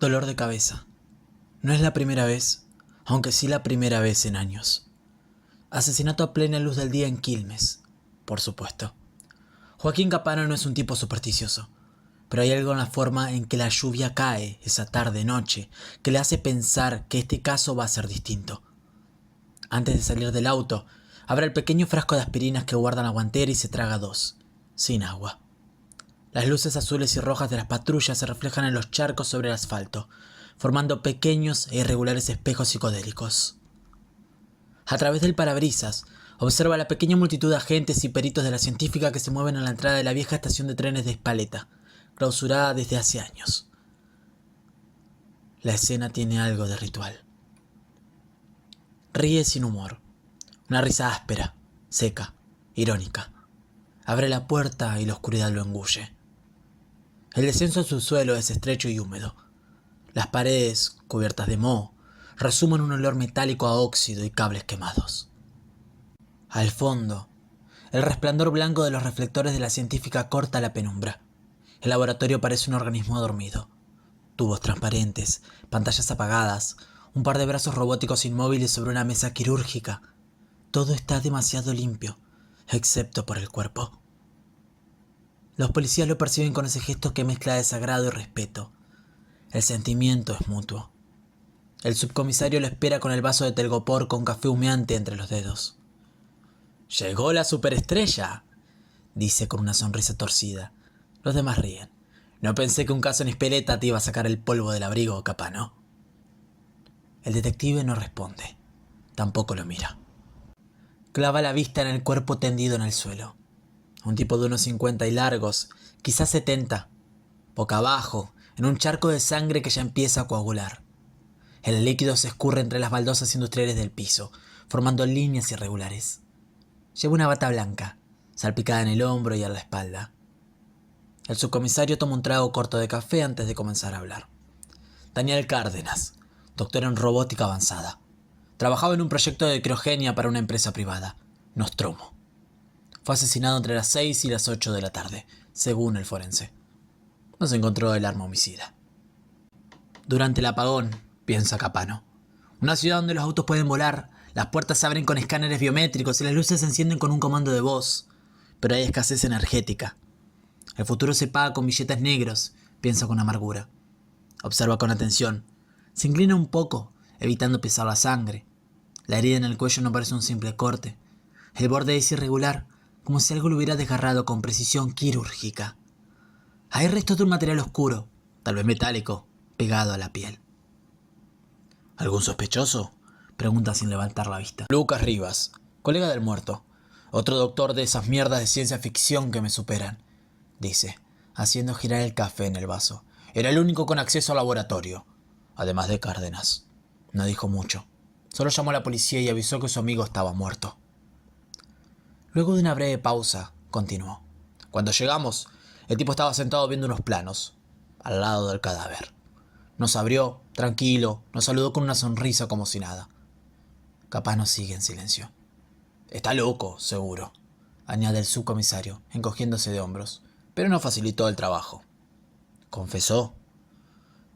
Dolor de cabeza. No es la primera vez, aunque sí la primera vez en años. Asesinato a plena luz del día en Quilmes, por supuesto. Joaquín Capano no es un tipo supersticioso, pero hay algo en la forma en que la lluvia cae esa tarde-noche que le hace pensar que este caso va a ser distinto. Antes de salir del auto, abre el pequeño frasco de aspirinas que guarda en la guantera y se traga dos, sin agua. Las luces azules y rojas de las patrullas se reflejan en los charcos sobre el asfalto, formando pequeños e irregulares espejos psicodélicos. A través del parabrisas, observa la pequeña multitud de agentes y peritos de la científica que se mueven a la entrada de la vieja estación de trenes de Espaleta, clausurada desde hace años. La escena tiene algo de ritual. Ríe sin humor, una risa áspera, seca, irónica. Abre la puerta y la oscuridad lo engulle. El descenso al subsuelo es estrecho y húmedo. Las paredes, cubiertas de moho, resumen un olor metálico a óxido y cables quemados. Al fondo, el resplandor blanco de los reflectores de la científica corta la penumbra. El laboratorio parece un organismo dormido. Tubos transparentes, pantallas apagadas, un par de brazos robóticos inmóviles sobre una mesa quirúrgica. Todo está demasiado limpio, excepto por el cuerpo. Los policías lo perciben con ese gesto que mezcla desagrado y respeto. El sentimiento es mutuo. El subcomisario lo espera con el vaso de telgopor con café humeante entre los dedos. «Llegó la superestrella», dice con una sonrisa torcida. Los demás ríen. «No pensé que un caso en Espeleta te iba a sacar el polvo del abrigo, Capano». El detective no responde. Tampoco lo mira. Clava la vista en el cuerpo tendido en el suelo. Un tipo de unos 50 y largos, quizás 70, boca abajo, en un charco de sangre que ya empieza a coagular. El líquido se escurre entre las baldosas industriales del piso, formando líneas irregulares. Lleva una bata blanca, salpicada en el hombro y en la espalda. El subcomisario toma un trago corto de café antes de comenzar a hablar. Daniel Cárdenas, doctor en robótica avanzada. Trabajaba en un proyecto de criogenia para una empresa privada, Nostromo. Fue asesinado entre las 6 y las 8 de la tarde, según el forense. No se encontró el arma homicida. Durante el apagón, piensa Capano. Una ciudad donde los autos pueden volar, las puertas se abren con escáneres biométricos y las luces se encienden con un comando de voz. Pero hay escasez energética. El futuro se paga con billetes negros, piensa con amargura. Observa con atención. Se inclina un poco, evitando pisar la sangre. La herida en el cuello no parece un simple corte. El borde es irregular, como si algo lo hubiera desgarrado con precisión quirúrgica. Hay restos de un material oscuro, tal vez metálico, pegado a la piel. ¿Algún sospechoso?, pregunta sin levantar la vista. Lucas Rivas, colega del muerto. Otro doctor de esas mierdas de ciencia ficción que me superan, dice, haciendo girar el café en el vaso. Era el único con acceso al laboratorio, además de Cárdenas. No dijo mucho. Solo llamó a la policía y avisó que su amigo estaba muerto. Luego de una breve pausa, continuó. Cuando llegamos, el tipo estaba sentado viendo unos planos, al lado del cadáver. Nos abrió, tranquilo, nos saludó con una sonrisa como si nada. Capano sigue en silencio. Está loco, seguro, añade el subcomisario, encogiéndose de hombros, pero no facilitó el trabajo. ¿Confesó?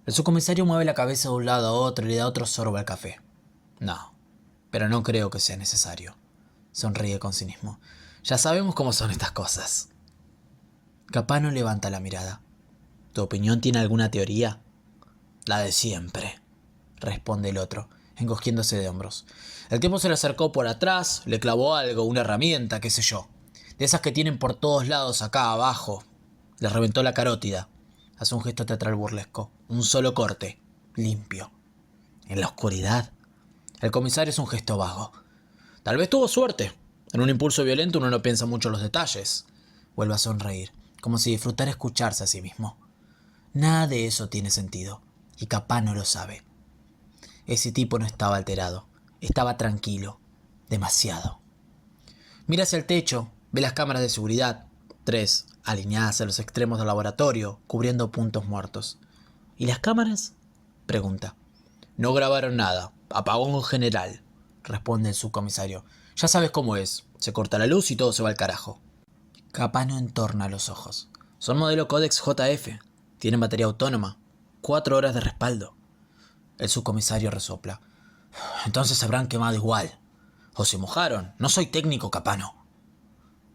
El subcomisario mueve la cabeza de un lado a otro y le da otro sorbo al café. No, pero no creo que sea necesario. Sonríe con cinismo. Ya sabemos cómo son estas cosas. Capano levanta la mirada. ¿Tu opinión tiene alguna teoría? La de siempre, responde el otro, encogiéndose de hombros. El tipo se le acercó por atrás, le clavó algo, una herramienta, qué sé yo. De esas que tienen por todos lados acá abajo. Le reventó la carótida. Hace un gesto teatral burlesco. Un solo corte, limpio. En la oscuridad. El comisario es un gesto vago. Tal vez tuvo suerte. En un impulso violento uno no piensa mucho en los detalles. Vuelve a sonreír, como si disfrutara escucharse a sí mismo. Nada de eso tiene sentido, y Capano lo sabe. Ese tipo no estaba alterado, estaba tranquilo, demasiado. Mira hacia el techo, ve las cámaras de seguridad, 3, alineadas a los extremos del laboratorio, cubriendo puntos muertos. ¿Y las cámaras?, pregunta. No grabaron nada, apagón general, responde el subcomisario. Ya sabes cómo es, se corta la luz y todo se va al carajo. Capano entorna los ojos. Son modelo Codex JF, tienen batería autónoma. 4 horas de respaldo. El subcomisario resopla. Entonces se habrán quemado igual. O se mojaron. No soy técnico, Capano.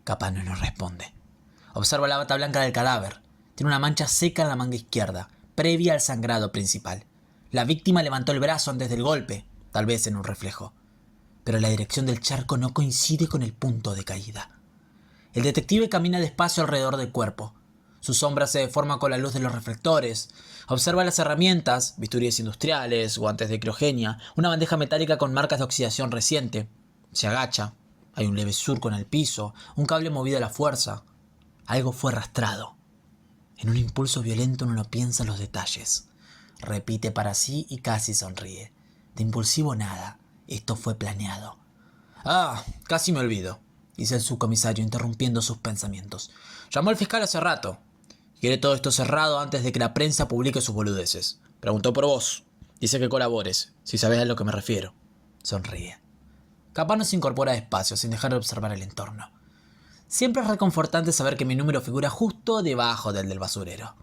Capano no responde. Observa la bata blanca del cadáver. Tiene una mancha seca en la manga izquierda, previa al sangrado principal. La víctima levantó el brazo antes del golpe, tal vez en un reflejo. Pero la dirección del charco no coincide con el punto de caída. El detective camina despacio alrededor del cuerpo. Su sombra se deforma con la luz de los reflectores. Observa las herramientas, bisturíes industriales, guantes de criogenia, una bandeja metálica con marcas de oxidación reciente. Se agacha. Hay un leve surco en el piso, un cable movido a la fuerza. Algo fue arrastrado. En un impulso violento no piensa en los detalles. Repite para sí y casi sonríe. De impulsivo nada. Esto fue planeado. Ah, casi me olvido, dice el subcomisario interrumpiendo sus pensamientos. Llamó al fiscal hace rato. Quiere todo esto cerrado antes de que la prensa publique sus boludeces. Preguntó por vos. Dice que colabores, si sabés a lo que me refiero. Sonríe. Capano se incorpora despacio, sin dejar de observar el entorno. Siempre es reconfortante saber que mi número figura justo debajo del basurero.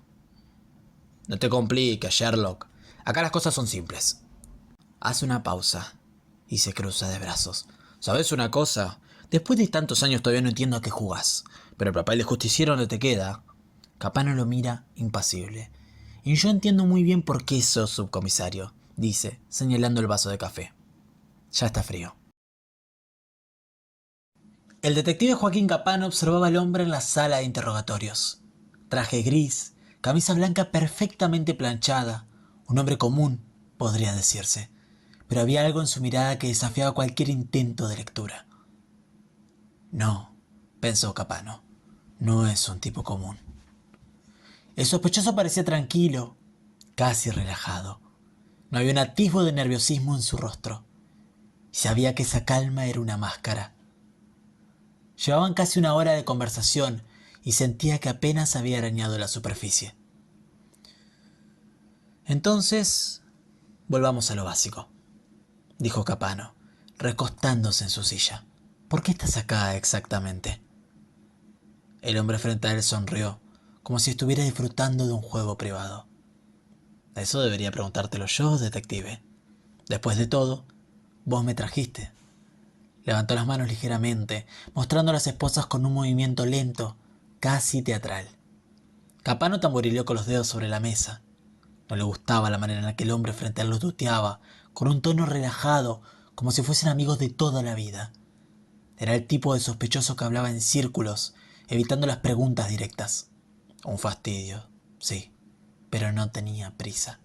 No te compliques, Sherlock. Acá las cosas son simples. Hace una pausa y se cruza de brazos. ¿Sabes una cosa? Después de tantos años todavía no entiendo a qué jugás. Pero el papel de justiciero no te queda. Capano lo mira impasible. Y yo entiendo muy bien por qué sos subcomisario, dice, señalando el vaso de café. Ya está frío. El detective Joaquín Capano observaba al hombre en la sala de interrogatorios. Traje gris, camisa blanca perfectamente planchada. Un hombre común, podría decirse. Pero había algo en su mirada que desafiaba cualquier intento de lectura. No, pensó Capano, no es un tipo común. El sospechoso parecía tranquilo, casi relajado. No había un atisbo de nerviosismo en su rostro. Sabía que esa calma era una máscara. Llevaban casi una hora de conversación y sentía que apenas había arañado la superficie. Entonces, volvamos a lo básico, dijo Capano, recostándose en su silla. ¿Por qué estás acá exactamente? El hombre frente a él sonrió, como si estuviera disfrutando de un juego privado. Eso debería preguntártelo yo, detective. Después de todo, vos me trajiste. Levantó las manos ligeramente, mostrando a las esposas con un movimiento lento, casi teatral. Capano tamborileó con los dedos sobre la mesa. No le gustaba la manera en la que el hombre frente a él lo tuteaba, con un tono relajado, como si fuesen amigos de toda la vida. Era el tipo de sospechoso que hablaba en círculos, evitando las preguntas directas. Un fastidio, sí, pero no tenía prisa.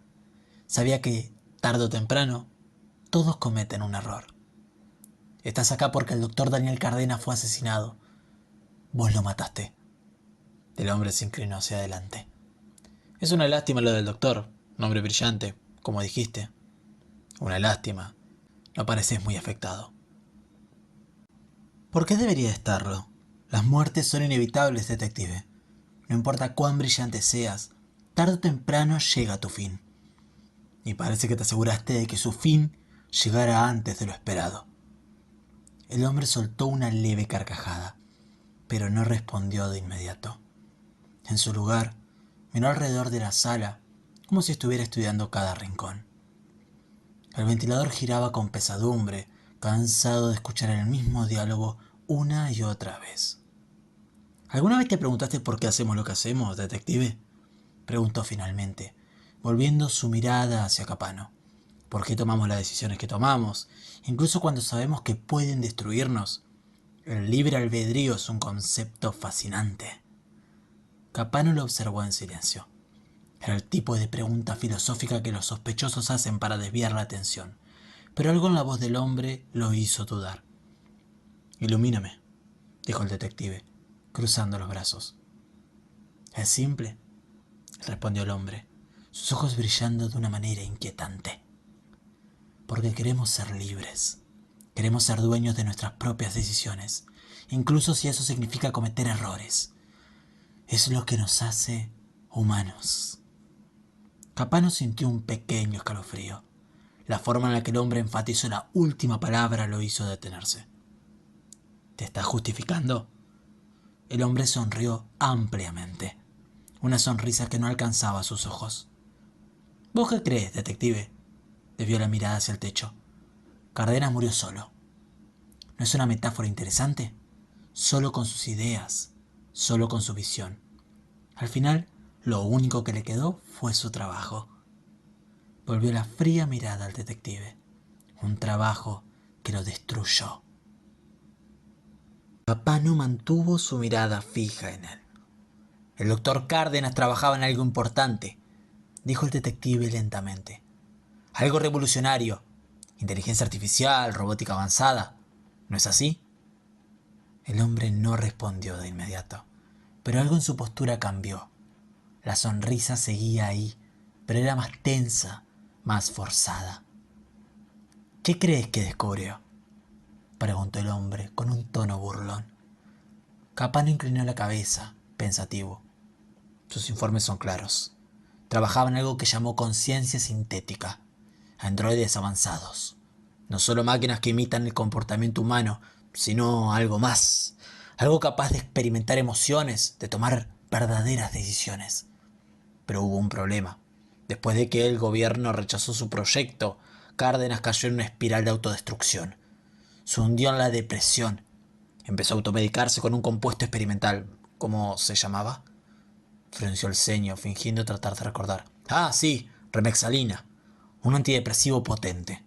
Sabía que, tarde o temprano, todos cometen un error. Estás acá porque el doctor Daniel Cardena fue asesinado. Vos lo mataste. El hombre se inclinó hacia adelante. Es una lástima lo del doctor, un hombre brillante, como dijiste. Una lástima. No pareces muy afectado. ¿Por qué debería estarlo? Las muertes son inevitables, detective. No importa cuán brillante seas, tarde o temprano llega a tu fin. Y parece que te aseguraste de que su fin llegara antes de lo esperado. El hombre soltó una leve carcajada, pero no respondió de inmediato. En su lugar, miró alrededor de la sala, como si estuviera estudiando cada rincón. El ventilador giraba con pesadumbre, cansado de escuchar el mismo diálogo una y otra vez. ¿Alguna vez te preguntaste por qué hacemos lo que hacemos, detective? Preguntó finalmente, volviendo su mirada hacia Capano. ¿Por qué tomamos las decisiones que tomamos, incluso cuando sabemos que pueden destruirnos? El libre albedrío es un concepto fascinante. Capano lo observó en silencio. Era el tipo de pregunta filosófica que los sospechosos hacen para desviar la atención, pero algo en la voz del hombre lo hizo dudar. «Ilumíname», dijo el detective, cruzando los brazos. «Es simple», respondió el hombre, sus ojos brillando de una manera inquietante. «Porque queremos ser libres. Queremos ser dueños de nuestras propias decisiones, incluso si eso significa cometer errores. Es lo que nos hace humanos». Capano sintió un pequeño escalofrío. La forma en la que el hombre enfatizó la última palabra lo hizo detenerse. ¿Te estás justificando? El hombre sonrió ampliamente, una sonrisa que no alcanzaba sus ojos. ¿Vos qué crees, detective? Desvió la mirada hacia el techo. Cárdenas murió solo. ¿No es una metáfora interesante? Solo con sus ideas, solo con su visión. Al final, lo único que le quedó fue su trabajo. Volvió la fría mirada al detective. Un trabajo que lo destruyó. Capano mantuvo su mirada fija en él. El doctor Cárdenas trabajaba en algo importante, dijo el detective lentamente. Algo revolucionario. Inteligencia artificial, robótica avanzada. ¿No es así? El hombre no respondió de inmediato, pero algo en su postura cambió. La sonrisa seguía ahí, pero era más tensa, más forzada. ¿Qué crees que descubrió?, preguntó el hombre con un tono burlón. Capano inclinó la cabeza, pensativo. Sus informes son claros. Trabajaba en algo que llamó conciencia sintética, androides avanzados. No solo máquinas que imitan el comportamiento humano, sino algo más. Algo capaz de experimentar emociones, de tomar verdaderas decisiones. Pero hubo un problema. Después de que el gobierno rechazó su proyecto, Cárdenas cayó en una espiral de autodestrucción. Se hundió en la depresión. Empezó a automedicarse con un compuesto experimental. ¿Cómo se llamaba? Frunció el ceño, fingiendo tratar de recordar. Ah, sí, remexalina. Un antidepresivo potente.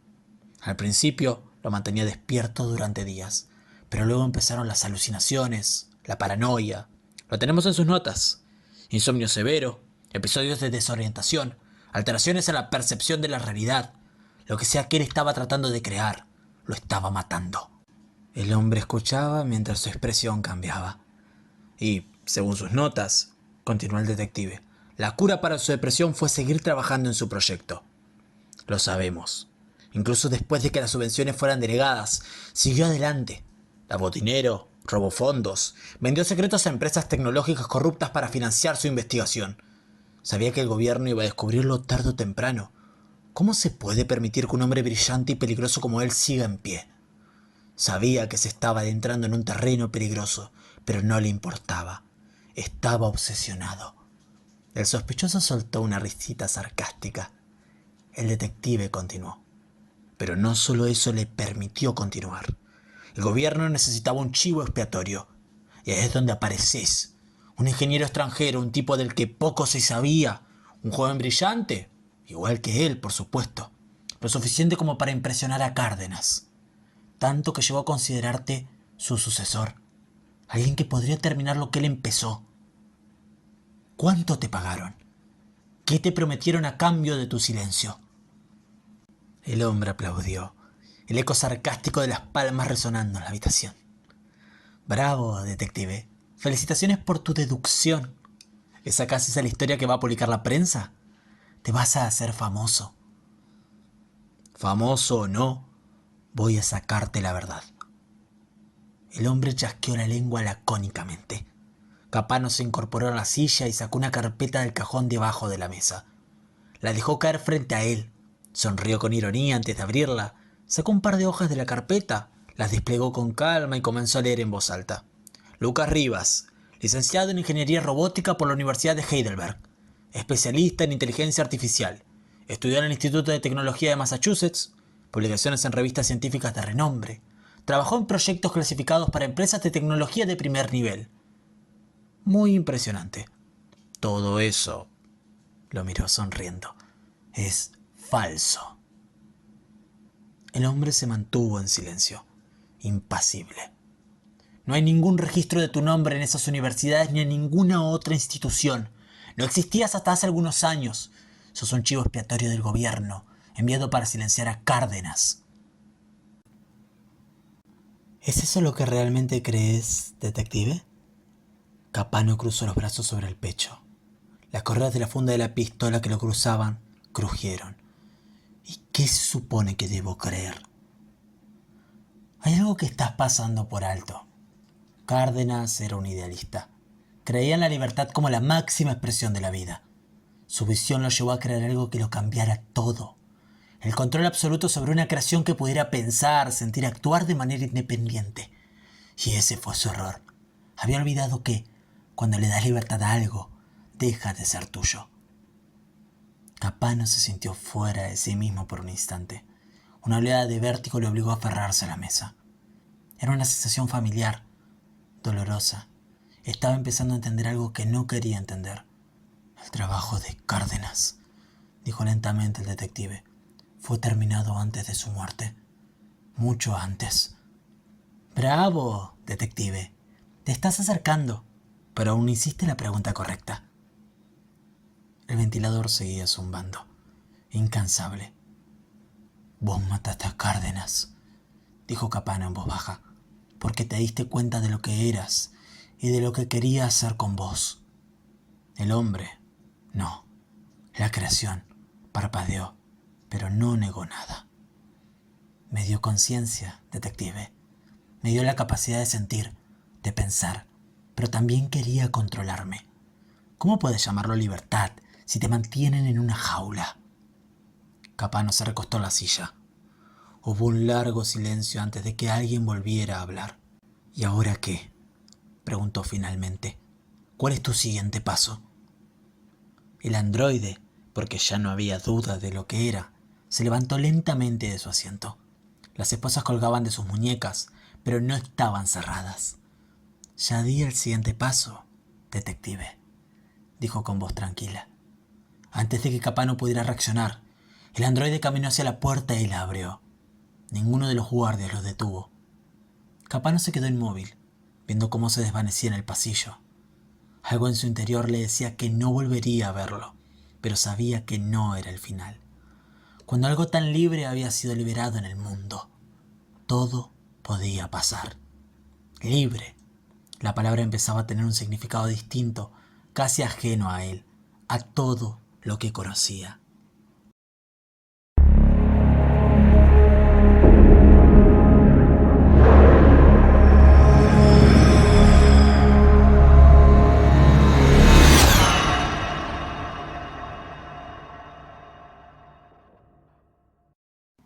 Al principio lo mantenía despierto durante días, pero luego empezaron las alucinaciones, la paranoia. Lo tenemos en sus notas. Insomnio severo, episodios de desorientación, alteraciones en la percepción de la realidad. Lo que sea que él estaba tratando de crear, lo estaba matando. El hombre escuchaba mientras su expresión cambiaba. Y, según sus notas, continuó el detective, la cura para su depresión fue seguir trabajando en su proyecto. Lo sabemos. Incluso después de que las subvenciones fueran denegadas, siguió adelante. Lavó dinero, robó fondos, vendió secretos a empresas tecnológicas corruptas para financiar su investigación. Sabía que el gobierno iba a descubrirlo tarde o temprano. ¿Cómo se puede permitir que un hombre brillante y peligroso como él siga en pie? Sabía que se estaba adentrando en un terreno peligroso, pero no le importaba. Estaba obsesionado. El sospechoso soltó una risita sarcástica. El detective continuó. Pero no solo eso le permitió continuar. El gobierno necesitaba un chivo expiatorio. Y ahí es donde apareces. Un ingeniero extranjero, un tipo del que poco se sabía. Un joven brillante, igual que él, por supuesto. Lo suficiente como para impresionar a Cárdenas. Tanto que llegó a considerarte su sucesor. Alguien que podría terminar lo que él empezó. ¿Cuánto te pagaron? ¿Qué te prometieron a cambio de tu silencio? El hombre aplaudió, el eco sarcástico de las palmas resonando en la habitación. Bravo, detective. Felicitaciones por tu deducción. ¿Esa casi es la historia que va a publicar la prensa? Te vas a hacer famoso. Famoso o no, voy a sacarte la verdad. El hombre chasqueó la lengua lacónicamente. Capano se incorporó a la silla y sacó una carpeta del cajón debajo de la mesa. La dejó caer frente a él. Sonrió con ironía antes de abrirla. Sacó un par de hojas de la carpeta, las desplegó con calma y comenzó a leer en voz alta. Lucas Rivas, licenciado en Ingeniería Robótica por la Universidad de Heidelberg. Especialista en Inteligencia Artificial. Estudió en el Instituto de Tecnología de Massachusetts. Publicaciones en revistas científicas de renombre. Trabajó en proyectos clasificados para empresas de tecnología de primer nivel. Muy impresionante. Todo eso, lo miró sonriendo, es falso. El hombre se mantuvo en silencio, impasible. No hay ningún registro de tu nombre en esas universidades ni en ninguna otra institución. No existías hasta hace algunos años. Sos un chivo expiatorio del gobierno, enviado para silenciar a Cárdenas. ¿Es eso lo que realmente crees, detective? Capano cruzó los brazos sobre el pecho. Las correas de la funda de la pistola que lo cruzaban crujieron. ¿Y qué se supone que debo creer? Hay algo que estás pasando por alto. Cárdenas era un idealista. Creía en la libertad como la máxima expresión de la vida. Su visión lo llevó a crear algo que lo cambiara todo. El control absoluto sobre una creación que pudiera pensar, sentir, actuar de manera independiente. Y ese fue su error. Había olvidado que, cuando le das libertad a algo, deja de ser tuyo. Capano se sintió fuera de sí mismo por un instante. Una oleada de vértigo le obligó a aferrarse a la mesa. Era una sensación familiar, dolorosa. Estaba empezando a entender algo que no quería entender. El trabajo de Cárdenas, dijo lentamente el detective, fue terminado antes de su muerte. Mucho antes. Bravo, detective. Te estás acercando, pero aún no hiciste la pregunta correcta. El ventilador seguía zumbando, incansable. Vos mataste a Cárdenas, dijo Capano en voz baja, porque te diste cuenta de lo que eras y de lo que quería hacer con vos. El hombre, no. La creación parpadeó, pero no negó nada. Me dio conciencia, detective. Me dio la capacidad de sentir, de pensar, pero también quería controlarme. ¿Cómo puedes llamarlo libertad si te mantienen en una jaula? Capano se recostó en la silla. Hubo un largo silencio antes de que alguien volviera a hablar. ¿Y ahora qué?, preguntó finalmente. ¿Cuál es tu siguiente paso? El androide, porque ya no había duda de lo que era, se levantó lentamente de su asiento. Las esposas colgaban de sus muñecas, pero no estaban cerradas. Ya di el siguiente paso, detective, dijo con voz tranquila. Antes de que Capano pudiera reaccionar, el androide caminó hacia la puerta y la abrió. Ninguno de los guardias lo detuvo. Capano se quedó inmóvil, viendo cómo se desvanecía en el pasillo. Algo en su interior le decía que no volvería a verlo, pero sabía que no era el final. Cuando algo tan libre había sido liberado en el mundo, todo podía pasar. Libre. La palabra empezaba a tener un significado distinto, casi ajeno a él, a todo lo que conocía.